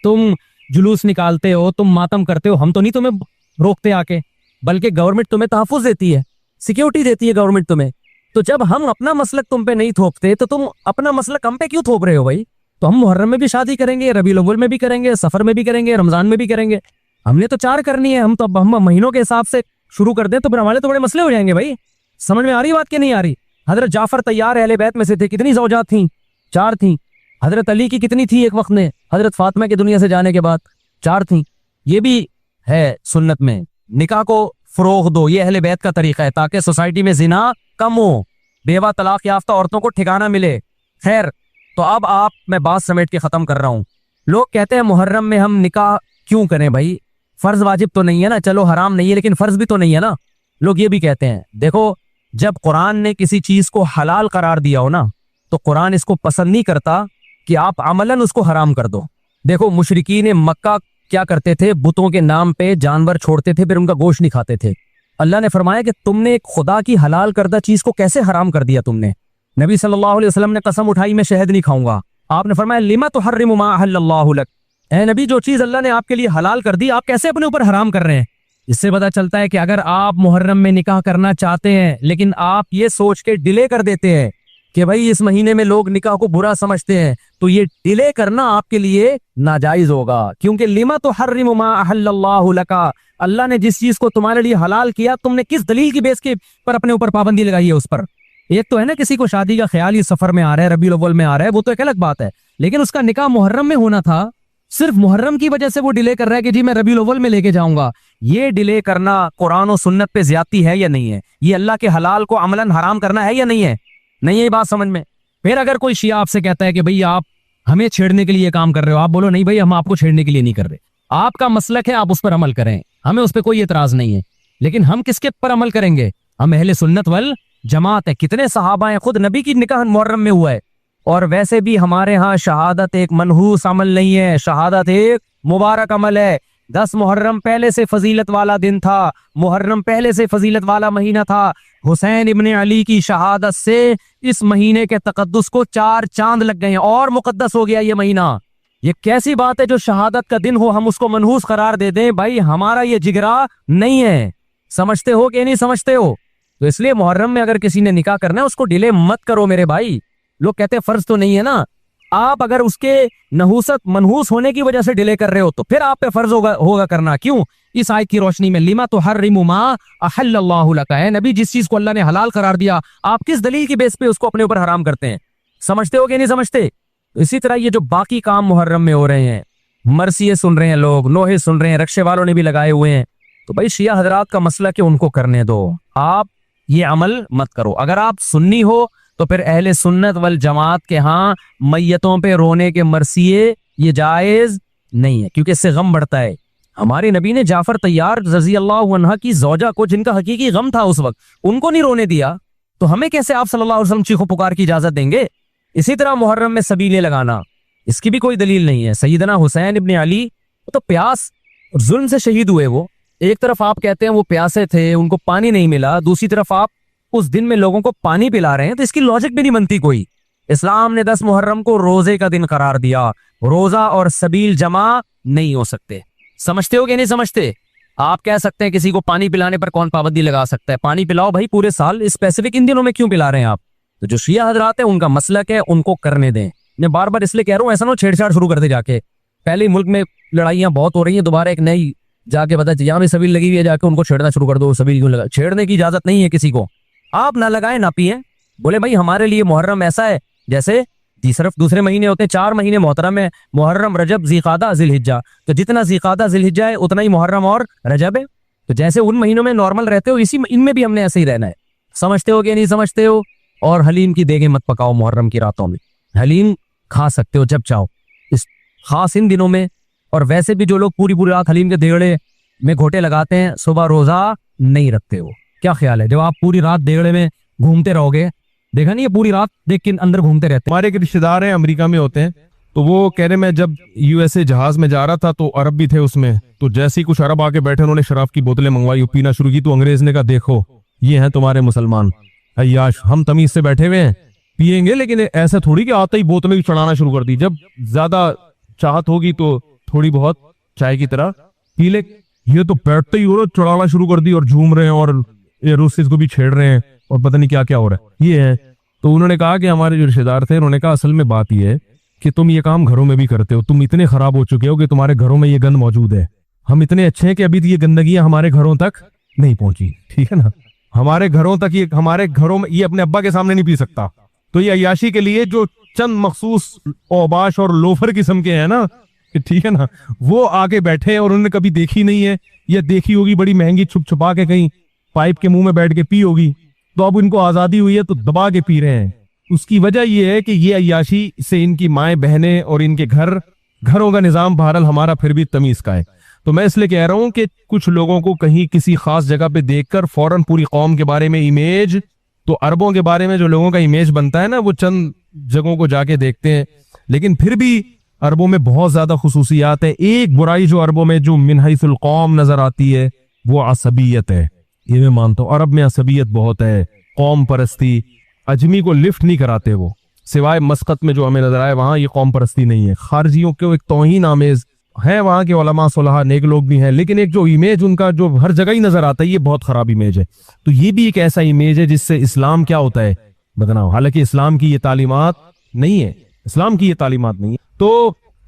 तुम जुलूस निकालते हो, तुम मातम करते हो, हम तो नहीं तुम्हें रोकते आके, बल्कि गवर्नमेंट तुम्हें तहफुज देती है, सिक्योरिटी देती है गवर्नमेंट तुम्हें। तो जब हम अपना मसलक तुम पे नहीं थोपते तो तुम अपना मसलक हम पे क्यों थोप रहे हो भाई? तो हम मुहर्रम में भी शादी करेंगे, रबीउल अव्वल में भी करेंगे, सफर में भी करेंगे, रमजान में भी करेंगे। हमने तो 4 करनी है, हम महीनों के हिसाब से शुरू कर दें तो फिर हमारे तो बड़े मसले हो जाएंगे भाई। समझ में आ रही बात कि नहीं आ रही? हजरत जाफर तैयार अहले बैत में से थे, कितनी ज़ौजात थी? 4 थी। हजरत अली की कितनी थी एक वक्त में? हजरत फातिमा के दुनिया से जाने के बाद 4 थी। ये भी है सुन्नत में, निकाह को फरोग दो, ये अहले बैत का तरीका है ताकि सोसाइटी में जिना कम हो, बेवा तलाक याफ्ता औरतों को ठिकाना मिले। खैर, तो अब मैं बात समेट के खत्म कर रहा हूं। लोग कहते हैं मुहर्रम में हम निकाह क्यों करें भाई? फर्ज वाजिब तो नहीं है ना, चलो हराम नहीं है लेकिन फर्ज भी तो नहीं है ना। लोग ये भी कहते हैं। देखो, जब कुरान ने किसी चीज को हलाल करार दिया हो ना, तो कुरान इसको पसंद नहीं करता कि आप अमलन उसको हराम कर दो। देखो, मुशरिकीन मक्का क्या करते थे? बुतों के नाम पे जानवर छोड़ते थे, फिर उनका गोश्त नहीं खाते थे। अल्लाह ने फरमाया कि तुमने एक खुदा की हलाल करदा चीज को कैसे हराम कर दिया तुमने? नबी सल्लल्लाहु अलैहि वसल्लम ने कसम उठाई, मैं शहद नहीं खाऊंगा। आपने फरमाया लिमा तुहर्रिमु मा अहल्लल्लाहु लक, ए नबी जो चीज अल्लाह ने आपके लिए हलाल कर दी आप कैसे अपने ऊपर हराम कर रहे हैं? इससे पता चलता है कि अगर आप मुहर्रम में निकाह करना चाहते हैं लेकिन आप ये सोच के डिले कर देते हैं कि भाई इस महीने में लोग निकाह को बुरा समझते हैं, तो ये डिले करना आपके लिए नाजायज होगा। क्योंकि लिमा तुहर्रिमु मा अहल्लल्लाहु लका, अल्लाह ने जिस चीज को तुम्हारे लिए हलाल किया, तुमने किस दलील की बेस के पर अपने ऊपर पाबंदी लगाई है उस पर? एक तो है ना किसी को शादी का ख्याल ये सफर में आ रहा है, रबीउल अव्वल में आ रहा है, वो तो एक अलग बात है, लेकिन उसका निकाह मुहर्रम में होना था, सिर्फ मुहर्रम की वजह से वो डिले कर रहा है कि जी मैं रबीउल अव्वल में लेके जाऊंगा। ये डिले करना कुरान और सुन्नत पे ज्यादती है या नहीं है? ये अल्लाह के हलाल को अमलन हराम करना है या नहीं है? नहीं है, ये बात समझ में? फिर अगर कोई शिया आपसे कहता है कि भाई आप हमें छेड़ने के लिए काम कर रहे हो, आप बोलो नहीं भाई हम आपको छेड़ने के लिए नहीं कर रहे, आपका मसलक है, आप उस पर अमल करें, हमें उस पर कोई एतराज नहीं है। लेकिन हम किसके पर अमल करेंगे? हम अहले सुन्नत वल जमात है। कितने सहाबा हैं, खुद नबी की निकाह मुहर्रम में हुआ है। और वैसे भी हमारे यहाँ शहादत एक मनहूस अमल नहीं है, शहादत एक मुबारक अमल है। 10 मुहर्रम पहले से फजीलत वाला दिन था, मुहर्रम पहले से फजीलत वाला महीना था। हुसैन इब्ने अली की शहादत से इस महीने के तकद्दुस को 4 चांद लग गए हैं और मुकद्दस हो गया ये महीना। ये कैसी बात है जो शहादत का दिन हो हम उसको मनहूस करार दे दें? भाई हमारा ये जिगरा नहीं है। समझते हो कि नहीं समझते हो? तो इसलिए मुहर्रम में अगर किसी ने निकाह करना है उसको डिले मत करो मेरे भाई। लोग कहते हैं फर्ज तो नहीं है ना, आप अगर उसके नहूसत मनहूस होने की वजह से डिले कर रहे हो तो फिर आप पे फर्ज होगा करना। क्यों? इस आयत की रोशनी में लिमा तुहर्रिमु मा अहल्लल्लाहु लका, है नबी जिस चीज को अल्लाह ने हलाल करार दिया आप किस दलील की बेस पे उसको अपने ऊपर हराम करते हैं? समझते हो कि नहीं समझते? तो इसी तरह ये जो बाकी काम मुहर्रम में हो रहे हैं, मरसिये सुन रहे हैं लोग, नोहे सुन रहे हैं, रक्शे वालों ने भी लगाए हुए हैं, तो भाई शिया हजरात का मसला कि उनको करने दो, आप ये अमल मत करो। अगर आप सुन्नी हो तो फिर अहले सुन्नत वल जमात के यहाँ मैयतों पे रोने के मरसिये ये जायज नहीं है, क्योंकि इससे गम बढ़ता है। हमारे नबी ने जाफर तैयार रजी अल्लाह अन्हा की जौजा को, जिनका हकीकी गम था उस वक्त, उनको नहीं रोने दिया, तो हमें कैसे आप सल्लल्लाहु अलैहि वसल्लम चीखो पुकार की इजाजत देंगे? इसी तरह मुहर्रम में सबीले लगाना, इसकी भी कोई दलील नहीं है। सैयदना हुसैन इब्ने अली तो प्यास और जुल्म से शहीद हुए। वो एक तरफ आप कहते हैं वो प्यासे थे, उनको पानी नहीं मिला, दूसरी तरफ आप उस दिन में लोगों को पानी पिला रहे हैं, तो इसकी लॉजिक भी नहीं बनती कोई। इस्लाम ने 10 मुहर्रम को रोजे का दिन करार दिया, रोजा और सबील जमा नहीं हो सकते। समझते हो कि नहीं समझते? आप कह सकते हैं किसी को पानी पिलाने पर कौन पाबंदी लगा सकता है? पानी पिलाओ भाई पूरे साल, स्पेसिफिक इन दिनों में क्यों पिला रहे हैं आप? तो जो शिया हजरात है उनका मसलक है, उनको करने दें। मैं बार बार इसलिए कह रहा हूँ ऐसा ना छेड़छाड़ शुरू कर दे जाके। पहले मुल्क में लड़ाइयां बहुत हो रही हैं, दोबारा एक नई जाके पता यहाँ भी सबील लगी हुई है, जाके उनको छेड़ना शुरू कर दो। सबील क्यों लगा? छेड़ने की इजाजत नहीं है किसी को। आप ना लगाए ना पिए, बोले भाई हमारे लिए मुहर्रम ऐसा है जैसे सिर्फ दूसरे महीने होते हैं, 4 महीने मोहतरम है, मुहर्रम, रजब, ज़िक़ादा, ज़िलहिज्जा। तो जितना ज़िक़ादा ज़िलहिज्जा है उतना ही मुहर्रम और रजब है। तो जैसे उन महीनों में नॉर्मल रहते हो, इसी इनमें भी हमने ऐसे ही रहना है। समझते हो कि नहीं समझते हो? और हलीम की देगे मत पकाओ मुहर्रम की रातों में, हलीम खा सकते हो जब चाहो, इस खास इन दिनों में। और वैसे भी जो लोग पूरी पूरी रात हलीम के देगड़े में घोटे लगाते हैं, सुबह रोजा नहीं रखते हो। क्या ख्याल है? जब आप पूरी रात देगड़े में घूमते रहोगे, देखा नहीं, ये पूरी रात देख के अंदर घूमते रहते। हमारे एक रिश्तेदार हैं अमेरिका में होते हैं, तो वो कह रहे मैं जब यूएसए जहाज में जा रहा था तो अरब भी थे उसमें, तो जैसे ही कुछ अरब आके बैठे उन्होंने शराब की बोतलें मंगवाई, पीना शुरू की, तो अंग्रेज ने कहा देखो ये हैं तुम्हारे मुसलमान, अय्याश हम तमीज से बैठे हुए हैं, पिएंगे, लेकिन ऐसा थोड़ी कि आते ही बोतलें भी चढ़ाना शुरू कर दी। जब ज्यादा चाहत होगी तो थोड़ी बहुत चाय की तरह पी ले। ये तो बैठते ही और चढ़ाना शुरू कर दी और झूम रहे हैं और रूसीज को भी छेड़ रहे हैं और पता नहीं क्या क्या हो रहा है। ये है। तो उन्होंने कहा कि हमारे जो रिश्तेदार थे, उन्होंने कहा असल में बात यह है कि तुम ये काम घरों में भी करते हो, तुम इतने खराब हो चुके हो कि तुम्हारे घरों में ये गंद मौजूद है। हम इतने अच्छे हैं कि अभी ये गंदगी हमारे घरों तक नहीं पहुंची, ठीक है ना। हमारे घरों तक ये, हमारे घरों में ये अपने अब्बा के सामने नहीं पी सकता। तो ये अय्याशी के लिए जो चंद मखसूस औबाश और लोफर किस्म के हैं ना, ठीक है ना, वो आके बैठे और उन्होंने कभी देखी नहीं है, या देखी होगी बड़ी महंगी छुप छुपा के कहीं पाइप के मुंह में बैठ के पी होगी, तो अब इनको आजादी हुई है तो दबा के पी रहे हैं। उसकी वजह यह है कि ये अय्याशी से इनकी माएं बहनें और इनके घरों का निजाम बहरहाल हमारा फिर भी तमीज का है। तो मैं इसलिए कह रहा हूं कि कुछ लोगों को कहीं किसी खास जगह पे देखकर फौरन पूरी कौम के बारे में इमेज, तो अरबों के बारे में जो लोगों का इमेज बनता है ना, वो चंद जगहों को जाके देखते हैं, लेकिन फिर भी अरबों में बहुत ज्यादा खुसूसियात है। एक बुराई जो अरबों में जो मिन हैसुल कौम नजर आती है वो असबियत है। ये मैं मानता हूं, अरब में असबियत बहुत है, कौम परस्ती। अजमी को लिफ्ट नहीं कराते वो, सिवाय मस्कत में जो हमें नजर आए वहां ये कौम परस्ती नहीं है। खारजियों को एक तौहीन आमेज है, वहां के उलमा सुलहा नेक लोग भी हैं, लेकिन एक जो इमेज उनका जो हर जगह ही नजर आता है ये बहुत खराब इमेज है। तो ये भी एक ऐसा इमेज है जिससे इस्लाम क्या होता है बदनाम, हालांकि इस्लाम की ये तालीमात नहीं है, इस्लाम की ये तालीमात नहीं है।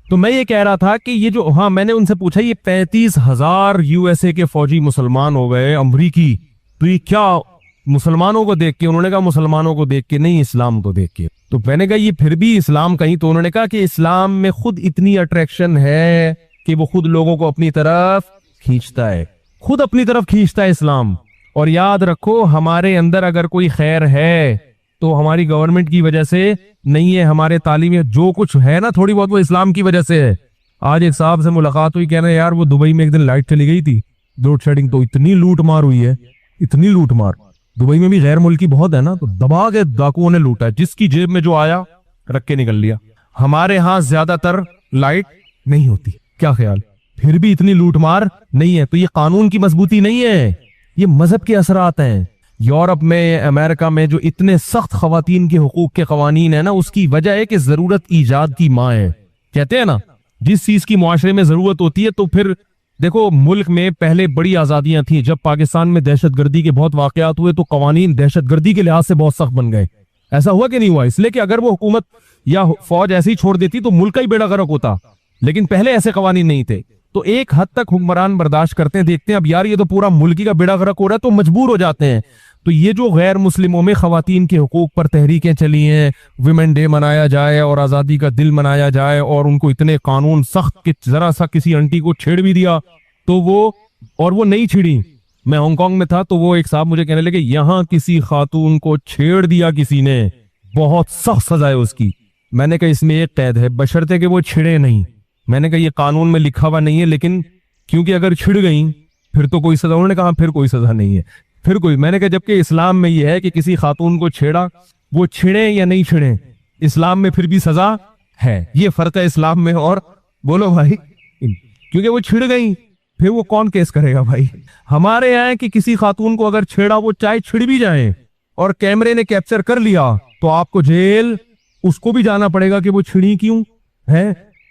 तो मैं ये कह रहा था कि ये जो, हाँ मैंने उनसे पूछा ये 35,000 यूएसए के फौजी मुसलमान हो गए अमरीकी, तो ये क्या मुसलमानों को देख के? उन्होंने कहा मुसलमानों को देख के नहीं, इस्लाम को देख के। तो मैंने कहा ये फिर भी इस्लाम कहीं, तो उन्होंने कहा कि इस्लाम में खुद इतनी अट्रैक्शन है कि वो खुद लोगों को अपनी तरफ खींचता है, खुद अपनी तरफ खींचता है इस्लाम। और याद रखो हमारे अंदर अगर कोई खैर है तो हमारी गवर्नमेंट की वजह से नहीं है, हमारे तालीम में जो कुछ है ना थोड़ी बहुत वो इस्लाम की वजह से है। आज एक साहब से मुलाकात हुई, कहना यार वो दुबई में एक दिन लाइट चली गई थी, लोड शेडिंग, तो इतनी लूट मार हुई है, इतनी लूट मार। दुबई में भी गैर मुल्की बहुत है ना, तो दबा के डाकुओं ने लूटा है, जिसकी जेब में जो आया रख के निकल लिया। हमारे यहाँ ज्यादातर लाइट नहीं होती, क्या ख्याल, फिर भी इतनी लूट मार नहीं है। तो ये कानून की मजबूती नहीं है, ये मजहब के असरात हैं। यूरोप में, अमेरिका में जो इतने सख्त खवातीन के हुकूक के कवानीन है ना, उसकी वजह है कि जरूरत ईजाद की माँ है। कहते हैं ना जिस चीज की मुआशरे में जरूरत होती है, तो फिर देखो मुल्क में पहले बड़ी आजादियां थी, जब पाकिस्तान में दहशतगर्दी के बहुत वाकयात हुए तो कवानीन दहशतगर्दी के लिहाज से बहुत सख्त बन गए। ऐसा हुआ कि नहीं हुआ? इसलिए कि अगर वो हुकूमत या फौज ऐसे ही छोड़ देती तो मुल्क का ही बेड़ा गर्क होता, लेकिन पहले ऐसे कवानीन नहीं थे। तो एक हद तक हुक्मरान बर्दाश्त करते हैं, देखते हैं अब यार ये तो पूरा मुल्क का बेड़ा गर्क हो रहा है, तो मजबूर हो जाते हैं। तो ये जो गैर मुस्लिमों में खवातीन के हुकूक पर तहरीकें चली हैं, विमेन डे मनाया जाए और आज़ादी का दिल मनाया जाए, और उनको इतने कानून सख्त कि जरा सा किसी आंटी को छेड़ भी दिया तो वो नहीं छिड़ी। मैं हांगकांग में था तो वो एक साहब मुझे कहने लगे यहाँ किसी खातून को छेड़ दिया किसी ने, बहुत सख्त सजा है उसकी। मैंने कहा इसमें एक कैद है, बशर्ते कि वो छिड़े नहीं। मैंने कहा ये कानून में लिखा हुआ नहीं है, लेकिन क्योंकि अगर छिड़ गई फिर तो कोई सजा। उन्होंने कहा फिर कोई सजा नहीं है, फिर कोई। मैंने कहा जबकि इस्लाम में यह है कि किसी खातून को छेड़ा, वो छिड़े या नहीं छिड़े, इस्लाम में फिर भी सजा है। ये फर्क है इस्लाम में और, बोलो भाई, क्योंकि वो छिड़ गई फिर वो कौन केस करेगा भाई। हमारे यहाँ है कि किसी खातून को अगर छेड़ा, वो चाहे छिड़ भी जाए और कैमरे ने कैप्चर कर लिया तो आपको जेल, उसको भी जाना पड़ेगा कि वो छिड़ी क्यों है,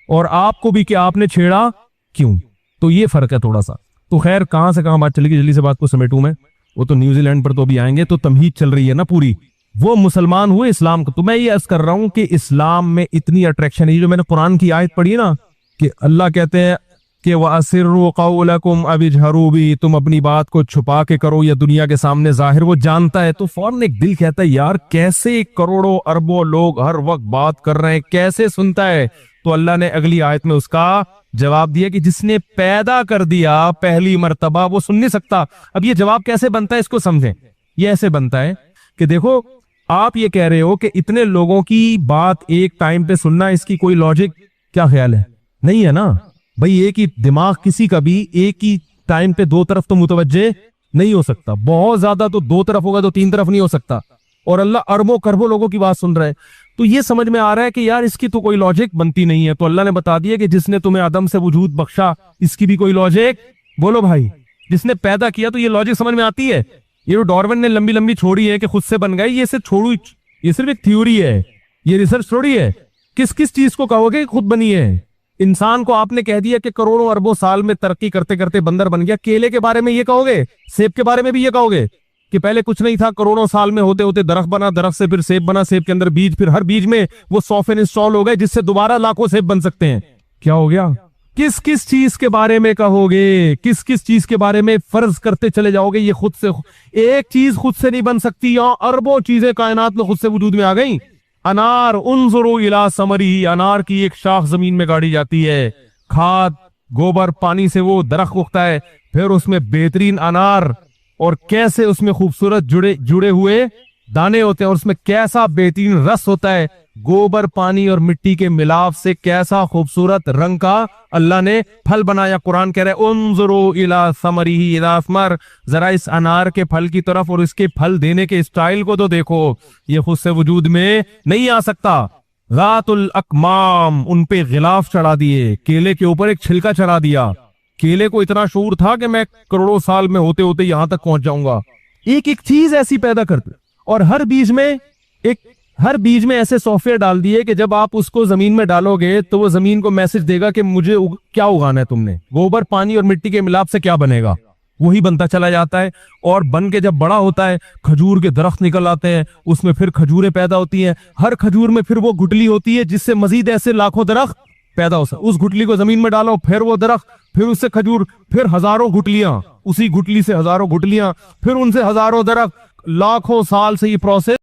और आपको भी कि आपने छेड़ा क्यों। तो ये फर्क है थोड़ा सा। तो खैर कहां से कहां बात चली गई, जल्दी से बात को समेटूं मैं। वो तो न्यूजीलैंड पर तो अभी आएंगे, तो तमहीद चल रही है ना पूरी, वो मुसलमान हुए इस्लाम को। तो मैं ये अर्ज कर रहा हूं कि इस्लाम में इतनी अट्रैक्शन है। जो मैंने कुरान की आयत पढ़ी ना कि अल्लाह कहते हैं कि वअसिर्रु क़ौलकुम अव इजहरू बी, तुम अपनी बात को छुपा के करो या दुनिया के सामने जाहिर। वो जानता है। तो फौरन एक दिल कहता है यार कैसे करोड़ों अरबों लोग हर वक्त बात कर रहे हैं, कैसे सुनता है। तो अल्लाह ने अगली आयत में उसका जवाब दिया कि जिसने पैदा कर दिया पहली मर्तबा, वो सुन नहीं सकता। अब ये जवाब कैसे बनता है इसको समझें। ये ऐसे बनता है कि देखो आप ये कह रहे हो कि इतने लोगों की बात एक टाइम पे सुनना, इसकी कोई लॉजिक, क्या ख्याल है? नहीं है ना भाई। एक ही दिमाग किसी का भी एक ही टाइम पे दो तरफ तो मुतवज्जे नहीं हो सकता। बहुत ज्यादा तो दो तरफ होगा तो तीन तरफ नहीं हो सकता। और अल्लाह अरबों खरबों लोगों की बात सुन रहा है। तो ये समझ में आ रहा है कि यार इसकी तो कोई लॉजिक बनती नहीं है। तो अल्लाह ने बता दिया कि जिसने तुम्हें आदम से वजूद बख्शा, इसकी भी कोई लॉजिक, बोलो भाई, जिसने पैदा किया, तो ये लॉजिक समझ में आती है? ये जो डार्विन ने लंबी लंबी छोड़ी है कि खुद से बन गए, ये सिर्फ छोड़ू, ये सिर्फ एक थ्योरी है, ये रिसर्च थोड़ी है। किस किस चीज को कहोगे कि खुद बनी है? इंसान को आपने कह दिया कि करोड़ों अरबों साल में तरक्की करते करते बंदर बन गया। केले के बारे में ये कहोगे? सेब के बारे में भी ये कहोगे कि पहले कुछ नहीं था, करोड़ों साल में होते होते दरख्त बना, दरख्त से फिर सेब बना, सेब के अंदर बीज, फिर हर बीज में वो सॉफ्टवेयर इंस्टॉल हो गए जिससे दोबारा लाखों सेब बन सकते हैं। क्या हो गया? किस किस चीज के बारे में कहोगे? किस किस चीज के बारे में फर्ज करते चले जाओगे? ये खुद से, एक चीज खुद से नहीं बन सकती, यहां अरबों चीजें कायनात में खुद से वजूद में आ गई। अनार, उन्जुरु इला समरी, अनार की एक शाख जमीन में गाड़ी जाती है, खाद, गोबर, पानी से वो दरख्त उगता है, फिर उसमें बेहतरीन अनार और कैसे उसमें खूबसूरत जुड़े हुए दाने होते हैं और उसमें कैसा बेहतरीन रस होता है, गोबर, पानी और मिट्टी के मिलाप से कैसा खूबसूरत रंग का अल्लाह ने फल बनाया। कुरान कह रहा है उन्जुरु इला समरिही इज़ा असमर, जरा इस अनार के फल की तरफ और इसके फल देने के स्टाइल को तो देखो, ये खुद से वजूद में नहीं आ सकता। ज़ातुल अकमाम, उन पे गिलाफ चढ़ा दिए, केले के ऊपर एक छिलका चढ़ा दिया। केले को इतना शऊर था कि मैं करोड़ों साल में होते होते यहां तक पहुंच जाऊंगा। एक एक चीज ऐसी पैदा करते, और हर बीज में ऐसे सॉफ्टवेयर डाल दिए कि जब आप उसको जमीन में डालोगे तो वो जमीन को मैसेज देगा कि मुझे क्या उगाना है तुमने, गोबर, पानी और मिट्टी के मिलाप से क्या बनेगा, वही बनता चला जाता है। और बन के जब बड़ा होता है, खजूर के दरख्त निकल आते हैं, उसमें फिर खजूरें पैदा होती हैं, हर खजूर में फिर वो गुठली होती है जिससे मजीद ऐसे लाखों दरख्त पैदा हो सकते। उस गुठली को जमीन में डालो, फिर वो दरख्त, फिर उससे खजूर, फिर हजारों गुठलियां, उसी गुठली से हजारों गुठलियां, फिर उनसे हजारों दरख्त, लाखों साल से ये प्रोसेस